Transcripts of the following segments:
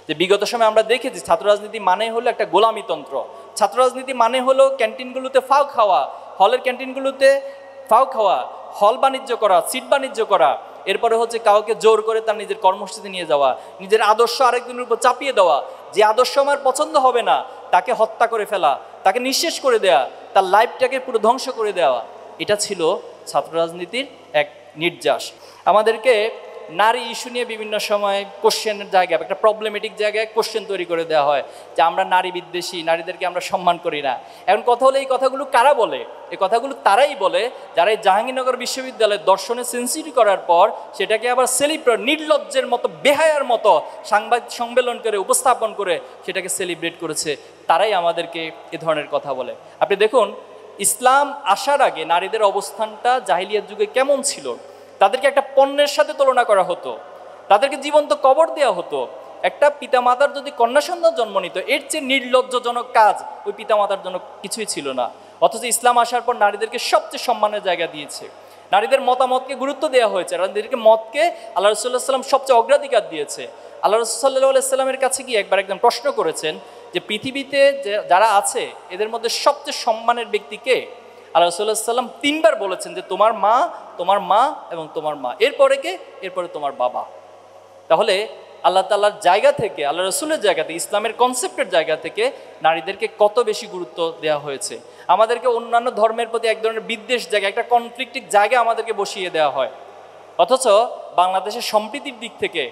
যে বিগত সময় আমরা দেখেছি ছাত্র রাজনীতি মানে হলো একটা গোলামিতন্ত্র। ছাত্র রাজনীতি মানে হলো ক্যান্টিনগুলোতে ফাও খাওয়া, হলের ক্যান্টিনগুলোতে ফাও খাওয়া, হল বাণিজ্য করা, সিট বাণিজ্য করা, এরপরে হচ্ছে কাউকে জোর করে তার নিজের কর্মসূচিতে নিয়ে যাওয়া, নিজের আদর্শ আরেকজনের উপর চাপিয়ে দেওয়া, যে আদর্শ আমার পছন্দ হবে না তাকে হত্যা করে ফেলা, তাকে নিঃশেষ করে দেয়া, তার লাইফটাকে পুরো ধ্বংস করে দেওয়া। এটা ছিল ছাত্র রাজনীতির এক নির্যাস। আমাদেরকে নারী ইস্যু নিয়ে বিভিন্ন সময় কোশ্চেনের জায়গায়, একটা প্রবলেমেটিক জায়গায় কোশ্চেন তৈরি করে দেওয়া হয় যে আমরা নারী বিদ্বেষী, নারীদেরকে আমরা সম্মান করি না। এখন কথা হলো এই কথাগুলো কারা বলে? এই কথাগুলো তারাই বলে যারা এই জাহাঙ্গীরনগর বিশ্ববিদ্যালয়ের দর্শনে সেন্সিটি করার পর সেটাকে আবার সেলিব্রেট, নির্লজ্জের মতো, বেহায়ার মতো সাংবাদিক সম্মেলন করে উপস্থাপন করে সেটাকে সেলিব্রেট করেছে। তারাই আমাদেরকে এ ধরনের কথা বলে। আপনি দেখুন ইসলাম আসার আগে নারীদের অবস্থানটা জাহিলিয়াত যুগে কেমন ছিল। তাদেরকে একটা পণ্যের সাথে তুলনা করা হতো, তাদেরকে জীবন্ত কবর দেওয়া হতো। একটা পিতামাতার যদি কন্যা সন্তান জন্ম নিত, এর চেয়ে নির্লজ্জজনক কাজ ওই পিতামাতার জন্য কিছুই ছিল না। অথচ ইসলাম আসার পর নারীদেরকে সবচেয়ে সম্মানের জায়গা দিয়েছে, নারীদের মতামতকে গুরুত্ব দেওয়া হয়েছে, নারীদেরকে মতকে আল্লাহ রাসূলুল্লাহ সাল্লাম সবচেয়ে অগ্রাধিকার দিয়েছে। আল্লাহ রাসূল সাল্লাল্লাহু আলাইহি সাল্লামের কাছে গিয়ে একবার একজন প্রশ্ন করেছেন যে পৃথিবীতে যারা আছে এদের মধ্যে সবচেয়ে সম্মানের ব্যক্তি কে? আল্লাহ রাসূলুল্লাহ সাল্লাম 3 বার বলেছেন যে তোমার মা, তোমার মা এবং তোমার মা, এরপরে কে? এরপরে তোমার বাবা। তাহলে আল্লাহ তাআলার জায়গা থেকে, আল্লাহ রাসূলের জায়গা থেকে, ইসলামের কনসেপ্টের জায়গা থেকে নারীদেরকে কত বেশি গুরুত্ব দেওয়া হয়েছে। আমাদেরকে অন্যান্য ধর্মের প্রতি এক ধরনের বিদ্বেষ জায়গা, একটা কনফ্লিক্টিক জায়গা আমাদেরকে বসিয়ে দেওয়া হয়। অথচ বাংলাদেশের সম্প্রীতির দিক থেকে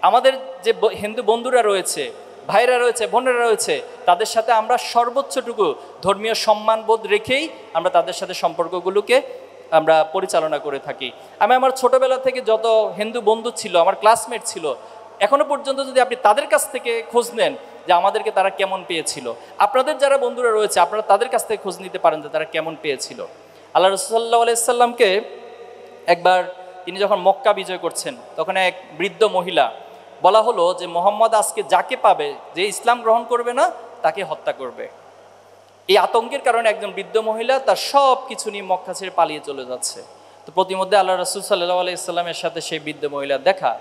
আমাদের যে হিন্দু বন্ধুরা রয়েছে, ভাইরা রয়েছে, বোনেরা রয়েছে, তাদের সাথে আমরা সর্বোচ্চটুকু ধর্মীয় সম্মানবোধ রেখেই আমরা তাদের সাথে সম্পর্কগুলোকে আমরা পরিচালনা করে থাকি। আমি আমার ছোটবেলা থেকে যত হিন্দু বন্ধু ছিল, আমার ক্লাসমেট ছিল, এখনো পর্যন্ত যদি আপনি তাদের কাছ থেকে খোঁজ নেন যে আমাদেরকে তারা কেমন পেয়েছিল, আপনাদের যারা বন্ধুরা রয়েছে আপনারা তাদের কাছ থেকে খোঁজ নিতে পারেন যে তারা কেমন পেয়েছিল। আল্লাহ রাসূল সাল্লাল্লাহু আলাইহি সাল্লামকে একবার তিনি যখন মক্কা বিজয় করছেন তখন এক বৃদ্ধ মহিলা, বলা হলো যে মোহাম্মদ আজকে যাকে পাবে, যে ইসলাম গ্রহণ করবে না তাকে হত্যা করবে। এই আতঙ্কের কারণে একজন বৃদ্ধ মহিলা তার সব কিছু নিয়ে মক্কা ছেড়ে পালিয়ে চলে যাচ্ছে। তো প্রতিমধ্যে আল্লাহ রাসূল সাল্লাল্লাহু আলাইহি সাল্লামের সাথে সেই বৃদ্ধ মহিলার দেখা।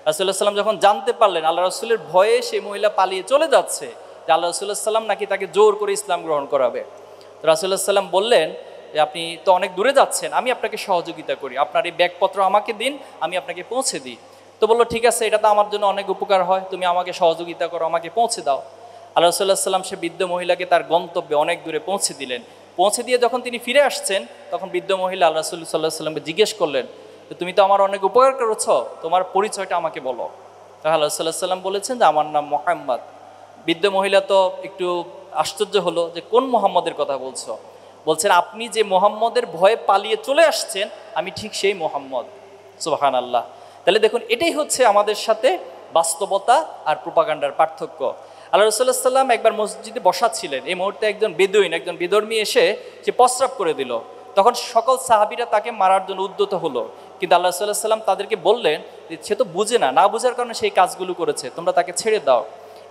রাসূলুল্লাহ সাল্লাম যখন জানতে পারলেন আল্লাহ রাসূলের ভয়ে সেই মহিলা পালিয়ে চলে যাচ্ছে, যে আল্লাহ রাসূলুল্লাহ সাল্লাম নাকি তাকে জোর করে ইসলাম গ্রহণ করাবে, তো রাসূলুল্লাহ সাল্লাম বললেন যে আপনি তো অনেক দূরে যাচ্ছেন, আমি আপনাকে সহযোগিতা করি, আপনার এই ব্যাগপত্র আমাকে দিন, আমি আপনাকে পৌঁছে দিই। তো বললো ঠিক আছে, এটা তো আমার জন্য অনেক উপকার হয়, তুমি আমাকে সহযোগিতা করো, আমাকে পৌঁছে দাও। আল্লাহ রাসূলুল্লাহ সাল্লাম সে বৃদ্ধ মহিলাকে তার গন্তব্যে অনেক দূরে পৌঁছে দিলেন। পৌঁছে দিয়ে যখন তিনি ফিরে আসছেন তখন বৃদ্ধ মহিলা আল্লাহ রাসূল সাল্লাল্লাহু আলাইহি সাল্লামকে জিজ্ঞেস করলেন যে তুমি তো আমার অনেক উপকার করেছো, তোমার পরিচয়টা আমাকে বলো। তখন আল্লাহ রাসূল সাল্লাল্লাহু আলাইহি সাল্লাম বলেছেন যে আমার নাম মুহাম্মদ। বৃদ্ধ মহিলা তো একটু আশ্চর্য হলো যে কোন মুহাম্মদের কথা বলছো? বলছেন আপনি যে মুহাম্মদের ভয়ে পালিয়ে চলে আসছেন আমি ঠিক সেই মুহাম্মদ। সুবহানাল্লাহ। তাহলে দেখুন এটাই হচ্ছে আমাদের সাথে বাস্তবতা আর প্রোপাগান্ডার পার্থক্য। আল্লাহ রাসূলুল্লাহ সাল্লাম একবার মসজিদে বসা ছিলেন, এই মুহূর্তে একজন বেদুইন, একজন বিধর্মী এসে সে প্রস্রাব করে দিল। তখন সকল সাহাবীরা তাকে মারার জন্য উদ্যত হলো, কিন্তু আল্লাহ রাসূলুল্লাহ সাল্লাম তাদেরকে বললেন যে সে তো বুঝে না, না বুঝার কারণে সেই কাজগুলো করেছে, তোমরা তাকে ছেড়ে দাও।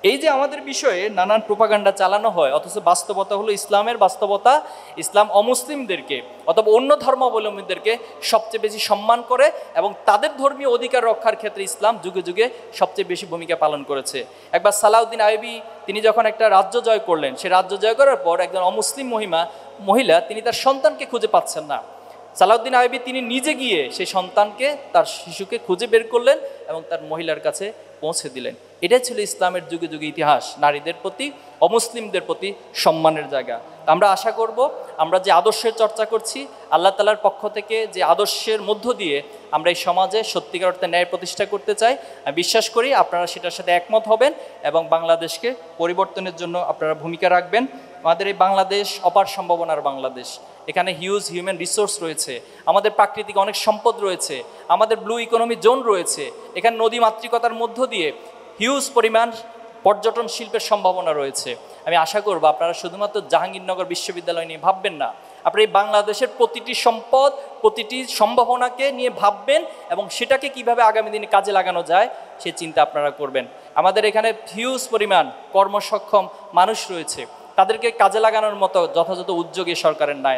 এই যে আমাদের বিষয়ে নানান প্রোপাগান্ডা চালানো হয়, অথচ বাস্তবতা হলো ইসলামের বাস্তবতা, ইসলাম অমুসলিমদেরকে অথবা অন্য ধর্মাবলম্বীদেরকে সবচেয়ে বেশি সম্মান করে এবং তাদের ধর্মীয় অধিকার রক্ষার ক্ষেত্রে ইসলাম যুগে যুগে সবচেয়ে বেশি ভূমিকা পালন করেছে। একবার সালাউদ্দিন আইয়ুবী তিনি যখন একটা রাজ্য জয় করলেন, সে রাজ্য জয় করার পর একজন অমুসলিম মহিলা তিনি তার সন্তানকে খুঁজে পাচ্ছেন না। সালাউদ্দিন আইয়ুবী তিনি নিজে গিয়ে সেই সন্তানকে, তার শিশুকে খুঁজে বের করলেন এবং তার মহিলার কাছে পৌঁছে দিলেন। এটাই ছিল ইসলামের যুগে যুগে ইতিহাস, নারীদের প্রতি, অমুসলিমদের প্রতি সম্মানের জায়গা। আমরা আশা করব আমরা যে আদর্শের চর্চা করছি, আল্লাহ তাআলার পক্ষ থেকে যে আদর্শের মধ্য দিয়ে আমরা এই সমাজে সত্যিকার অর্থে ন্যায় প্রতিষ্ঠা করতে চাই, আমি বিশ্বাস করি আপনারা সেটার সাথে একমত হবেন এবং বাংলাদেশকে পরিবর্তনের জন্য আপনারা ভূমিকা রাখবেন। আমাদের এই বাংলাদেশ অপার সম্ভাবনার বাংলাদেশ, এখানে হিউজ হিউম্যান রিসোর্স রয়েছে, আমাদের প্রাকৃতিক অনেক সম্পদ রয়েছে, আমাদের ব্লু ইকোনমি জোন রয়েছে, এখানে নদী মাতৃকতার মধ্য দিয়ে হিউজ পরিমাণ পর্যটন শিল্পের সম্ভাবনা রয়েছে। আমি আশা করব আপনারা শুধুমাত্র জাহাঙ্গীরনগর বিশ্ববিদ্যালয় নিয়ে ভাববেন না, আপনারা এই বাংলাদেশের প্রতিটি সম্পদ, প্রতিটি সম্ভাবনাকে নিয়ে ভাববেন এবং সেটাকে কিভাবে আগামী দিনে কাজে লাগানো যায় সে চিন্তা আপনারা করবেন। আমাদের এখানে হিউজ পরিমাণ কর্মসক্ষম মানুষ রয়েছে, তাদেরকে কাজে লাগানোর মতো যথাযথ উদ্যোগ এই সরকারের নাই।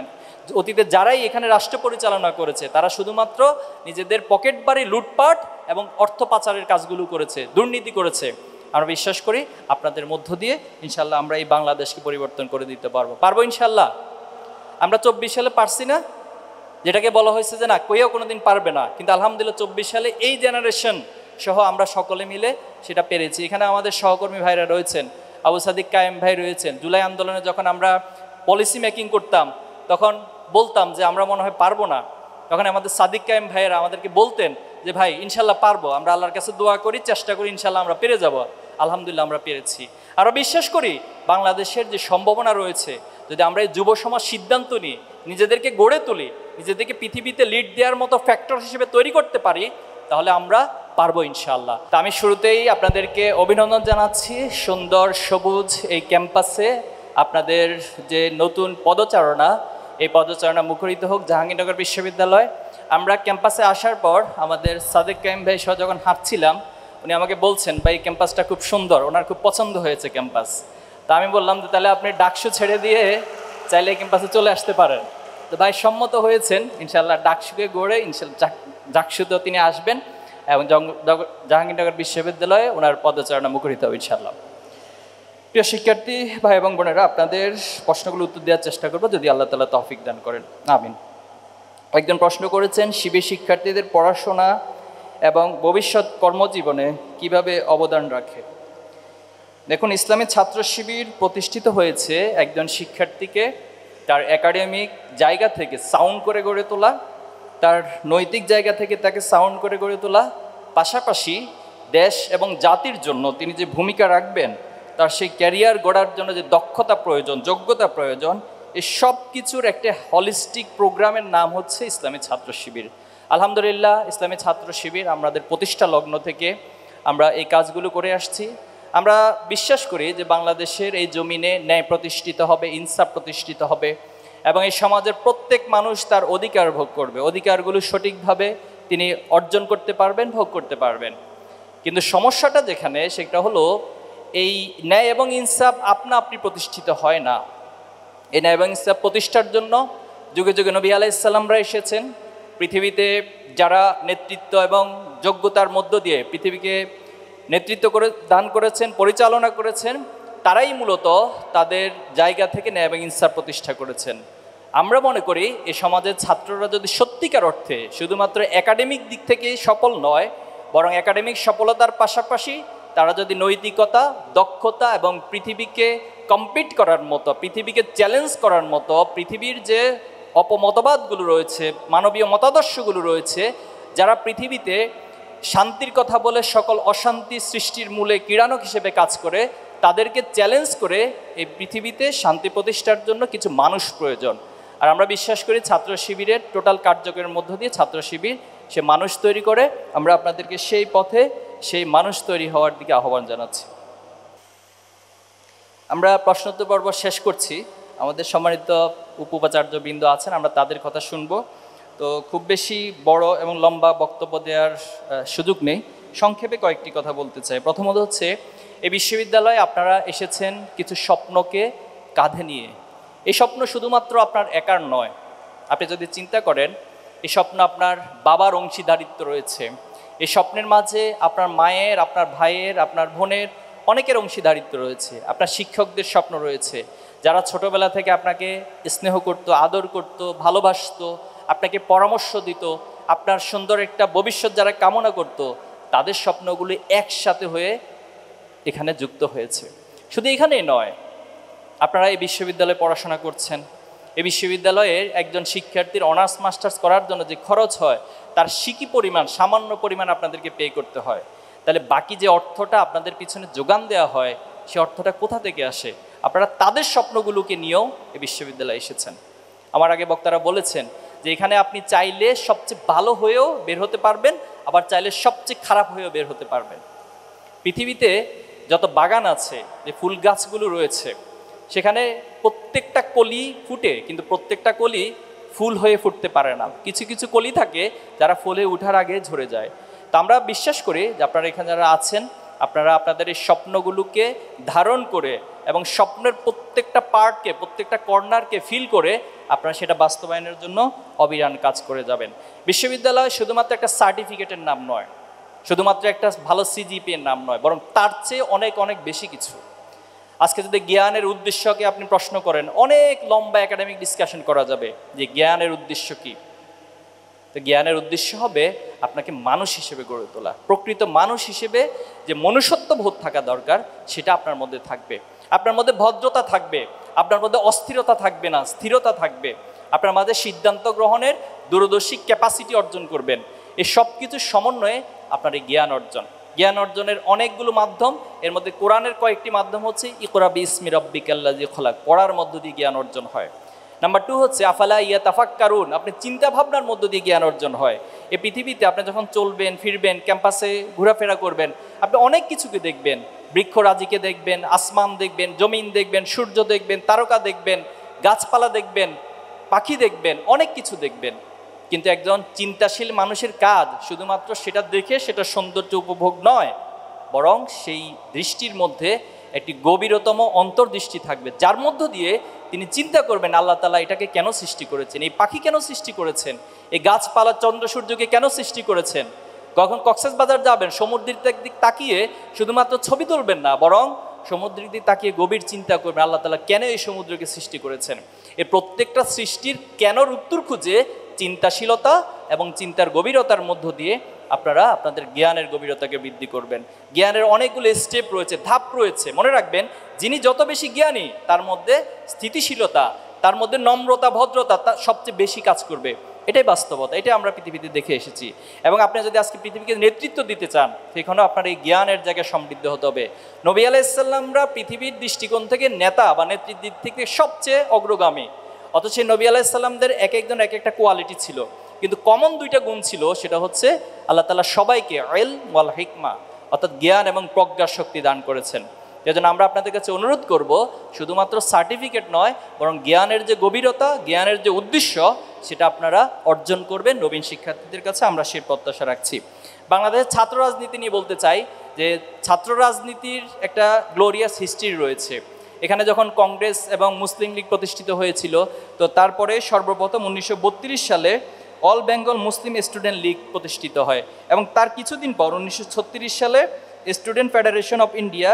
অতীতে যারাই এখানে রাষ্ট্র পরিচালনা করেছে তারা শুধুমাত্র নিজেদের পকেট বাড়ি লুটপাট এবং অর্থ পাচারের কাজগুলো করেছে, দুর্নীতি করেছে। আমরা বিশ্বাস করি আপনাদের মধ্য দিয়ে ইনশাল্লাহ আমরা এই বাংলাদেশকে পরিবর্তন করে দিতে পারবো ইনশাল্লাহ। আমরা 24 সালে পারছি না, যেটাকে বলা হয়েছে যে না কেউ কোনোদিন পারবে না, কিন্তু আলহামদুলিল্লাহ 24 সালে এই জেনারেশন সহ আমরা সকলে মিলে সেটা পেরেছি। এখানে আমাদের সহকর্মী ভাইরা রয়েছেন, আবু সাদিক কায়েম ভাই রয়েছেন। জুলাই আন্দোলনে যখন আমরা পলিসি মেকিং করতাম তখন বলতাম যে আমরা মনে হয় পারবো না, তখন আমাদের সাদিক কায়েম ভাইয়েরা আমাদেরকে বলতেন যে ভাই ইনশাল্লাহ পারবো, আমরা আল্লাহর কাছে দোয়া করি, চেষ্টা করি, ইনশাল্লাহ আমরা পেরে যাব। আলহামদুলিল্লাহ আমরা পেরেছি। আরও বিশ্বাস করি বাংলাদেশের যে সম্ভাবনা রয়েছে, যদি আমরা এই যুব সমাজ সিদ্ধান্ত নিই, নিজেদেরকে গড়ে তুলি, নিজেদেরকে পৃথিবীতে লিড দেওয়ার মতো ফ্যাক্টর হিসেবে তৈরি করতে পারি, তাহলে আমরা পারবো ইনশাআল্লাহ। তা আমি শুরুতেই আপনাদেরকে অভিনন্দন জানাচ্ছি সুন্দর সবুজ এই ক্যাম্পাসে আপনাদের যে নতুন পদচারণা, এই পদচারণা মুখরিত হোক জাহাঙ্গীরনগর বিশ্ববিদ্যালয়। আমরা ক্যাম্পাসে আসার পর আমাদের সাদেক কাইম ভাই সহ যখন হাঁটছিলাম, উনি আমাকে বলছেন ভাই ক্যাম্পাসটা খুব সুন্দর, ওনার খুব পছন্দ হয়েছে ক্যাম্পাস। তা আমি বললাম যে তাহলে আপনি ডাকসু ছেড়ে দিয়ে চাইলে ক্যাম্পাসে চলে আসতে পারেন। তো ভাই সম্মত হয়েছেন, ইনশাল্লাহ ডাকসুকে গড়ে ইনশাল্লাহ ডাকসুতেও তিনি আসবেন এবং জাহাঙ্গীরনগর বিশ্ববিদ্যালয়ে ওনার পদচারণা মুখরিত হবে ইনশাল্লাহ। প্রিয় শিক্ষার্থী ভাই এবং বোনেরা, আপনাদের প্রশ্নগুলো উত্তর দেওয়ার চেষ্টা করবো যদি আল্লাহ তাআলা তৌফিক দান করেন, আমিন। একজন প্রশ্ন করেছেন শিবির শিক্ষার্থীদের পড়াশোনা এবং ভবিষ্যৎ কর্মজীবনে কিভাবে অবদান রাখে। দেখুন, ইসলামী ছাত্র শিবির প্রতিষ্ঠিত হয়েছে একজন শিক্ষার্থীকে তার একাডেমিক জায়গা থেকে সাউন্ড করে গড়ে তোলা, তার নৈতিক জায়গা থেকে তাকে সাউন্ড করে গড়ে তোলা, পাশাপাশি দেশ এবং জাতির জন্য তিনি যে ভূমিকা রাখবেন, তার সেই ক্যারিয়ার গড়ার জন্য যে দক্ষতা প্রয়োজন, যোগ্যতা প্রয়োজন, এই সব কিছুর একটা হলিস্টিক প্রোগ্রামের নাম হচ্ছে ইসলামী ছাত্র শিবির। আলহামদুলিল্লাহ, ইসলামী ছাত্র শিবির আমাদের প্রতিষ্ঠা লগ্ন থেকে আমরা এই কাজগুলো করে আসছি। আমরা বিশ্বাস করি যে বাংলাদেশের এই জমিনে ন্যায় প্রতিষ্ঠিত হবে, ইনসাফ প্রতিষ্ঠিত হবে এবং এই সমাজের প্রত্যেক মানুষ তার অধিকার ভোগ করবে, অধিকারগুলো সঠিকভাবে তিনি অর্জন করতে পারবেন, ভোগ করতে পারবেন। কিন্তু সমস্যাটা যেখানে, সেটা হলো এই ন্যায় এবং ইনসাফ আপনা আপনি প্রতিষ্ঠিত হয় না। এই ন্যায় এবং ইনসাফ প্রতিষ্ঠার জন্য যুগে যুগে নবী আলাইহিস সালামরা এসেছেন। পৃথিবীতে যারা নেতৃত্ব এবং যোগ্যতার মধ্য দিয়ে পৃথিবীকে নেতৃত্ব করে দান করেছেন, পরিচালনা করেছেন, তারাই মূলত তাদের জায়গা থেকে ন্যায় এবং ইনসাফ প্রতিষ্ঠা করেছেন। আমরা মনে করি এই সমাজের ছাত্ররা যদি সত্যিকার অর্থে শুধুমাত্র একাডেমিক দিক থেকে সফল নয়, বরং একাডেমিক সফলতার পাশাপাশি তারা যদি নৈতিকতা, দক্ষতা এবং পৃথিবীকে কম্পিট করার মতো, পৃথিবীকে চ্যালেঞ্জ করার মতো, পৃথিবীর যে অপমতবাদগুলো রয়েছে, মানবীয় মতাদর্শগুলো রয়েছে, যারা পৃথিবীতে শান্তির কথা বলে সকল অশান্তি সৃষ্টির মূলে কিরানক হিসেবে কাজ করে, তাদেরকে চ্যালেঞ্জ করে এই পৃথিবীতে শান্তি প্রতিষ্ঠার জন্য কিছু মানুষ প্রয়োজন। আর আমরা বিশ্বাস করি ছাত্র শিবিরের টোটাল কার্যক্রমের মধ্য দিয়ে ছাত্র শিবির সে মানুষ তৈরি করে। আমরা আপনাদেরকে সেই পথে, সেই মানুষ তৈরি হওয়ার দিকে আহ্বান জানাচ্ছি। আমরা প্রশ্নোত্তর পর্ব শেষ করছি। আমাদের সম্মানিত উপাচার্য বৃন্দ আছেন, আমরা তাদের কথা শুনব। তো খুব বেশি বড় এবং লম্বা বক্তব্য দেওয়ার সুযোগ নেই, সংক্ষেপে কয়েকটি কথা বলতে চাই। প্রথমত হচ্ছে, এই বিশ্ববিদ্যালয়ে আপনারা এসেছেন কিছু স্বপ্নকে কাঁধে নিয়ে। এই স্বপ্ন শুধুমাত্র আপনার একার নয়। আপনি যদি চিন্তা করেন, এই স্বপ্ন আপনার বাবার অংশীদারিত্ব রয়েছে, এই স্বপ্নের মাঝে আপনার মায়ের, আপনার ভাইয়ের, আপনার বোনের অনেকের অংশীদারিত্ব রয়েছে, আপনার শিক্ষকদের স্বপ্ন রয়েছে, যারা ছোটবেলা থেকে আপনাকে স্নেহ করত, আদর করত, ভালোবাসতো, আপনাকে পরামর্শ দিত, আপনার সুন্দর একটা ভবিষ্যৎ যারা কামনা করত, তাদের স্বপ্নগুলি একসাথে হয়ে এখানে যুক্ত হয়েছে। শুধু এখানেই নয়, আপনারা এই বিশ্ববিদ্যালয়ে পড়াশোনা করছেন। এই বিশ্ববিদ্যালয়ের একজন শিক্ষার্থীর অনার্স মাস্টার্স করার জন্য যে খরচ হয়, তার সিকি পরিমাণ, সামান্য পরিমাণ আপনাদেরকে পে করতে হয়। তাহলে বাকি যে অর্থটা আপনাদের পিছনে যোগান দেওয়া হয়, সে অর্থটা কোথা থেকে আসে? আপনারা তাদের স্বপ্নগুলোকে নিয়েও এই বিশ্ববিদ্যালয়ে এসেছেন। আমার আগে বক্তারা বলেছেন যে এখানে আপনি চাইলে সবচেয়ে ভালো হয়েও বের হতে পারবেন, আবার চাইলে সবচেয়ে খারাপ হয়েও বের হতে পারবেন। পৃথিবীতে যত বাগান আছে, যে ফুল গাছগুলো রয়েছে, সেখানে প্রত্যেকটা কলি ফুটে, কিন্তু প্রত্যেকটা কলি ফুল হয়ে ফুটতে পারে না। কিছু কিছু কলি থাকে যারা ফুলে ওঠার আগে ঝরে যায়। তো আমরা বিশ্বাস করি যে আপনারা এখানে যারা আছেন, আপনারা আপনাদের এই স্বপ্নগুলোকে ধারণ করে এবং স্বপ্নের প্রত্যেকটা পার্টকে, প্রত্যেকটা কর্নারকে ফিল করে আপনারা সেটা বাস্তবায়নের জন্য অবিরাম কাজ করে যাবেন। বিশ্ববিদ্যালয় শুধুমাত্র একটা সার্টিফিকেটের নাম নয়, শুধুমাত্র একটা ভালো সিজিপিএর নাম নয়, বরং তার চেয়ে অনেক অনেক বেশি কিছু। আজকে যদি জ্ঞানের উদ্দেশ্যকে আপনি প্রশ্ন করেন, অনেক লম্বা একাডেমিক ডিসকাশন করা যাবে যে জ্ঞানের উদ্দেশ্য কী। তো জ্ঞানের উদ্দেশ্য হবে আপনাকে মানুষ হিসেবে গড়ে তোলা, প্রকৃত মানুষ হিসেবে যে মনুষ্যত্ববোধ থাকা দরকার সেটা আপনার মধ্যে থাকবে, আপনার মধ্যে ভদ্রতা থাকবে, আপনার মধ্যে অস্থিরতা থাকবে না, স্থিরতা থাকবে, আপনার মাঝে সিদ্ধান্ত গ্রহণের দূরদর্শী ক্যাপাসিটি অর্জন করবেন। এই সব কিছুর সমন্বয়ে আপনার এই জ্ঞান অর্জন। জ্ঞান অর্জনের অনেকগুলো মাধ্যম, এর মধ্যে কোরআনের কয়েকটি মাধ্যম হচ্ছে ইকরা বিসমি রাব্বিকাল্লাযী খলাক, পড়ার মধ্য দিয়ে জ্ঞান অর্জন হয়। নাম্বার 2 হচ্ছে আফালা ইয়াতাফাক্কারুন, আপনি চিন্তা ভাবনার মধ্য দিয়ে জ্ঞান অর্জন হয়। এই পৃথিবীতে আপনি যখন চলবেন ফিরবেন, ক্যাম্পাসে ঘোরাফেরা করবেন, আপনি অনেক কিছুকে দেখবেন, বৃক্ষরাজিকে দেখবেন, আসমান দেখবেন, জমিন দেখবেন, সূর্য দেখবেন, তারকা দেখবেন, গাছপালা দেখবেন, পাখি দেখবেন, অনেক কিছু দেখবেন। কিন্তু একজন চিন্তাশীল মানুষের কাজ শুধুমাত্র সেটা দেখে সেটা সৌন্দর্য উপভোগ নয়, বরং সেই দৃষ্টির মধ্যে একটি গভীরতম অন্তর্দৃষ্টি থাকবে, যার মধ্য দিয়ে তিনি চিন্তা করবেন আল্লাহ তাআলা এটাকে কেন সৃষ্টি করেছেন, এই পাখি কেন সৃষ্টি করেছেন, এই গাছপালা চন্দ্র সূর্যকে কেন সৃষ্টি করেছেন। কখন কক্সবাজার যাবেন, সমুদ্রের দিক তাকিয়ে শুধুমাত্র ছবি তুলবেন না, বরং সমুদ্রের দিক তাকিয়ে গভীর চিন্তা করবেন আল্লাহ তাআলা কেন এই সমুদ্রকে সৃষ্টি করেছেন। এই প্রত্যেকটা সৃষ্টির কেনর উত্তর খুঁজে চিন্তাশীলতা এবং চিন্তার গভীরতার মধ্য দিয়ে আপনারা আপনাদের জ্ঞানের গভীরতাকে বৃদ্ধি করবেন। জ্ঞানের অনেকগুলো স্টেপ রয়েছে, ধাপ রয়েছে। মনে রাখবেন, যিনি যত বেশি জ্ঞানী তার মধ্যে স্থিতিশীলতা, তার মধ্যে নম্রতা, ভদ্রতা তার সবচেয়ে বেশি কাজ করবে। এটাই বাস্তবতা, এটাই আমরা পৃথিবীতে দেখে এসেছি। এবং আপনি যদি আজকে পৃথিবীকে নেতৃত্ব দিতে চান, সেখানেও আপনার এই জ্ঞানের জায়গায় সমৃদ্ধ হতে হবে। নবী আলাইহিস সালামরা পৃথিবীর দৃষ্টিকোণ থেকে নেতা বা নেতৃত্বের দিক থেকে সবচেয়ে অগ্রগামী, অথচ নবী আলাইহিস সালামদের এক একজন এক একটা কোয়ালিটি ছিল, কিন্তু কমন দুইটা গুণ ছিল। সেটা হচ্ছে আল্লাহ তাআলা সবাইকে ইলম ওয়াল হিকমা, অর্থাৎ জ্ঞান এবং প্রজ্ঞার শক্তি দান করেছেন। এজন্য আমরা আপনাদের কাছে অনুরোধ করব, শুধুমাত্র সার্টিফিকেট নয়, বরং জ্ঞানের যে গভীরতা, জ্ঞানের যে উদ্দেশ্য, সেটা আপনারা অর্জন করবেন। নবীন শিক্ষার্থীদের কাছে আমরা সেই প্রত্যাশা রাখছি। বাংলাদেশের ছাত্র রাজনীতি নিয়ে বলতে চাই যে ছাত্র রাজনীতির একটা গ্লোরিয়াস হিস্ট্রি রয়েছে। এখানে যখন কংগ্রেস এবং মুসলিম লীগ প্রতিষ্ঠিত হয়েছিল, তো তারপরে সর্বপ্রথম 1932 সালে অল বেঙ্গল মুসলিম স্টুডেন্ট লীগ প্রতিষ্ঠিত হয়, এবং তার কিছুদিন পর 1936 সালে স্টুডেন্ট ফেডারেশন অফ ইন্ডিয়া,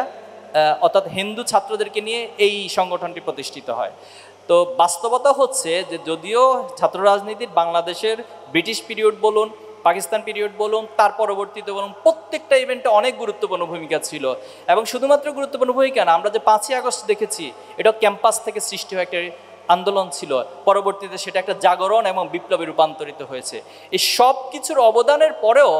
অর্থাৎ হিন্দু ছাত্রদেরকে নিয়ে এই সংগঠনটি প্রতিষ্ঠিত হয়। তো বাস্তবতা হচ্ছে যে যদিও ছাত্র রাজনীতির বাংলাদেশের ব্রিটিশ পিরিয়ড বলুন, পাকিস্তান পিরিয়ড বলুন, তার পরবর্তীতে বলুন, প্রত্যেকটা ইভেন্টে অনেক গুরুত্বপূর্ণ ভূমিকা ছিল। এবং শুধুমাত্র গুরুত্বপূর্ণ ভূমিকা না, আমরা যে 5ই আগস্ট দেখেছি, এটা ক্যাম্পাস থেকে সৃষ্টি হয়ে একটা আন্দোলন ছিল, পরবর্তীতে সেটা একটা জাগরণ এবং বিপ্লবে রূপান্তরিত হয়েছে। এই সব কিছুর অবদানের পরেও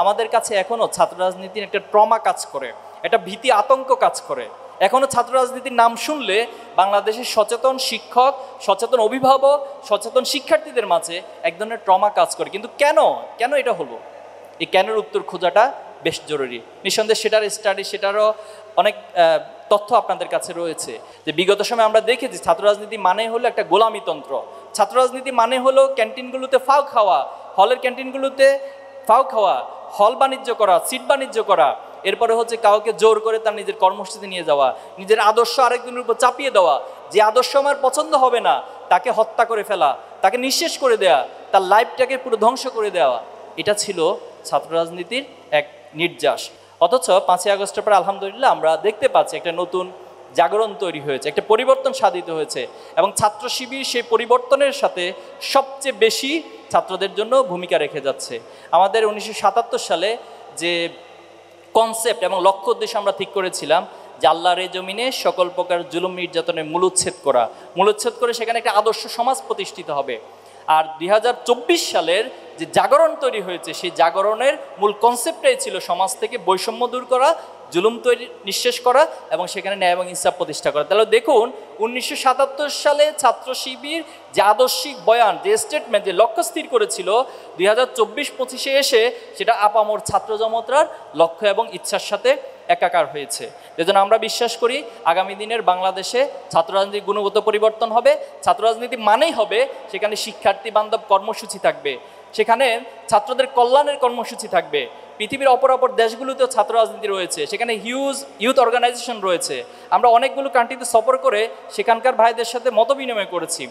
আমাদের কাছে এখনও ছাত্র রাজনীতির একটা ট্রমা কাজ করে, একটা ভীতি আতঙ্ক কাজ করে। এখনও ছাত্র রাজনীতির নাম শুনলে বাংলাদেশের সচেতন শিক্ষক, সচেতন অভিভাবক, সচেতন শিক্ষার্থীদের মাঝে এক ধরনের ট্রমা কাজ করে। কিন্তু কেন এটা হলো, এই কেনের উত্তর খোঁজাটা বেশ জরুরি। নিঃসন্দেহে সেটার স্টাডি, সেটারও অনেক তথ্য আপনাদের কাছে রয়েছে। যে বিগত সময় আমরা দেখেছি ছাত্র রাজনীতি মানে হলো একটা গোলামিতন্ত্র। ছাত্র রাজনীতি মানে হলো ক্যান্টিনগুলোতে ফাও খাওয়া, হলের ক্যান্টিনগুলোতে ফাও খাওয়া, হল বাণিজ্য করা, সিট বাণিজ্য করা, এরপরে হচ্ছে কাউকে জোর করে তার নিজের কর্মসূচিতে নিয়ে যাওয়া, নিজের আদর্শ আরেকজনের উপর চাপিয়ে দেওয়া, যে আদর্শ আমার পছন্দ হবে না তাকে হত্যা করে ফেলা, তাকে নিঃশেষ করে দেওয়া, তার লাইফটাকে পুরো ধ্বংস করে দেওয়া। এটা ছিল ছাত্র রাজনীতির এক নির্যাস। অথচ 5ই আগস্টের পর আলহামদুলিল্লাহ আমরা দেখতে পাচ্ছি একটা নতুন জাগরণ তৈরি হয়েছে, একটা পরিবর্তন সাধিত হয়েছে, এবং ছাত্র শিবির সেই পরিবর্তনের সাথে সবচেয়ে বেশি ছাত্রদের জন্য ভূমিকা রেখে যাচ্ছে। আমাদের 1977 সালে যে কনসেপ্ট এবং লক্ষ্য উদ্দেশ্য আমরা ঠিক করেছিলাম যে আল্লাহর এই জমিনে সকল প্রকার জুলুম নির্যাতনের মূলোচ্ছেদ করে সেখানে একটা আদর্শ সমাজ প্রতিষ্ঠিত হবে। আর 2024 সালের যে জাগরণ তৈরি হয়েছে, সেই জাগরণের মূল কনসেপ্টটাই ছিল সমাজ থেকে বৈষম্য দূর করা, জুলুম নিঃশেষ করা এবং সেখানে ন্যায় এবং ইনসাফ প্রতিষ্ঠা করা। তাহলে দেখুন 1977 সালে ছাত্র শিবির যে আদর্শিক বয়ান, যে স্টেটমেন্ট, যে লক্ষ্য স্থির করেছিল, 2024-25-এ এসে সেটা আপামর ছাত্র জনতার লক্ষ্য এবং ইচ্ছার সাথে একাকার হয়েছে। এজন্য আমরা বিশ্বাস করি আগামী দিনের বাংলাদেশে ছাত্র রাজনীতির গুণগত পরিবর্তন হবে। ছাত্র রাজনীতি মানেই হবে সেখানে শিক্ষার্থী বান্ধব কর্মসূচি থাকবে, সেখানে ছাত্রদের কল্যাণের কর্মসূচি থাকবে। পৃথিবীর অপর দেশগুলোতেও ছাত্র রাজনীতি রয়েছে, সেখানে হিউজ ইউথ অর্গানাইজেশন রয়েছে। আমরা অনেকগুলো কান্ট্রিতে সফর করে সেখানকার ভাইদের সাথে মত বিনিময় করেছি।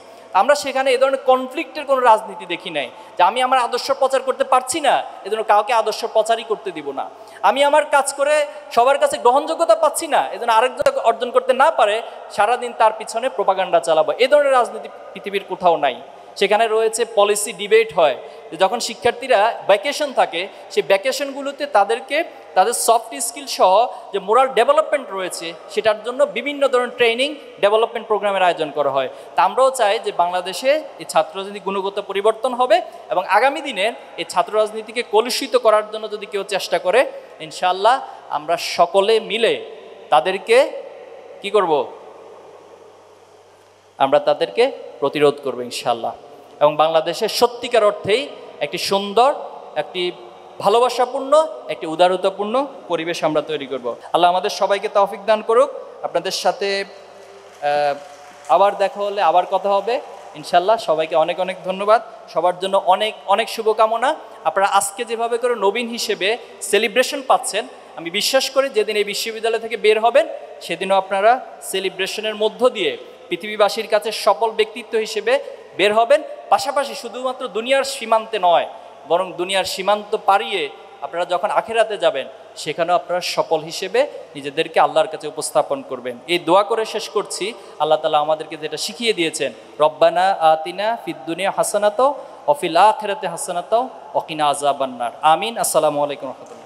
আমরা সেখানে এ ধরনের কনফ্লিক্টের কোনো রাজনীতি দেখি নাই, যে আমি আমার আদর্শ প্রচার করতে পারছি না এজন্য কাউকে আদর্শ প্রচারই করতে দিব না, আমি আমার কাজ করে সবার কাছে গ্রহণযোগ্যতা পাচ্ছি না এজন্য আরেকজন অর্জন করতে না পারে সারাদিন তার পিছনে প্রোপাগান্ডা চালাবো, এ ধরনের রাজনীতি পৃথিবীর কোথাও নাই। সেখানে রয়েছে পলিসি ডিবেট হয়, যে যখন শিক্ষার্থীরা ভ্যাকেশন থাকে সেই ভ্যাকেশনগুলোতে তাদেরকে তাদের সফট স্কিল সহ যে মোরাল ডেভেলপমেন্ট রয়েছে সেটার জন্য বিভিন্ন ধরনের ট্রেনিং ডেভেলপমেন্ট প্রোগ্রামের আয়োজন করা হয়। তা আমরাও চাই যে বাংলাদেশে এই ছাত্র রাজনীতি গুণগত পরিবর্তন হবে এবং আগামী দিনে এই ছাত্র রাজনীতিকে কলুষিত করার জন্য যদি কেউ চেষ্টা করে ইনশাআল্লাহ আমরা সকলে মিলে তাদেরকে কি করব, আমরা তাদেরকে প্রতিরোধ করব ইনশাআল্লাহ, এবং বাংলাদেশের সত্যিকার অর্থেই একটি সুন্দর, একটি ভালোবাসাপূর্ণ, একটি উদারতাপূর্ণ পরিবেশ আমরা তৈরি করব। আল্লাহ আমাদের সবাইকে তৌফিক দান করুক। আপনাদের সাথে আবার দেখা হলে আবার কথা হবে ইনশাআল্লাহ। সবাইকে অনেক অনেক ধন্যবাদ, সবার জন্য অনেক অনেক শুভকামনা। আপনারা আজকে যেভাবে করে নবীন হিসেবে সেলিব্রেশন পাচ্ছেন, আমি বিশ্বাস করি যেদিন এই বিশ্ববিদ্যালয় থেকে বের হবেন সেদিনও আপনারা সেলিব্রেশনের মধ্য দিয়ে পৃথিবীবাসীর কাছে সফল ব্যক্তিত্ব হিসেবে বের হবেন। পাশাপাশি শুধুমাত্র দুনিয়ার সীমান্তে নয়, বরং দুনিয়ার সীমান্ত পাড়িয়ে আপনারা যখন আখিরাতে যাবেন সেখানেও আপনারা সফল হিসেবে নিজেদেরকে আল্লাহর কাছে উপস্থাপন করবেন। এই দোয়া করে শেষ করছি, আল্লাহ তাআলা আমাদেরকে যেটা শিখিয়ে দিয়েছেন, রব্বানা আতিনা ফিদ দুনিয়া হাসানাতাও ওয়া ফিল আখিরাতি হাসানাতাও ওয়া কিনা আযাবান্নার। আমিন। আসসালামু আলাইকুম ওয়া রাহমাতুল্লাহ।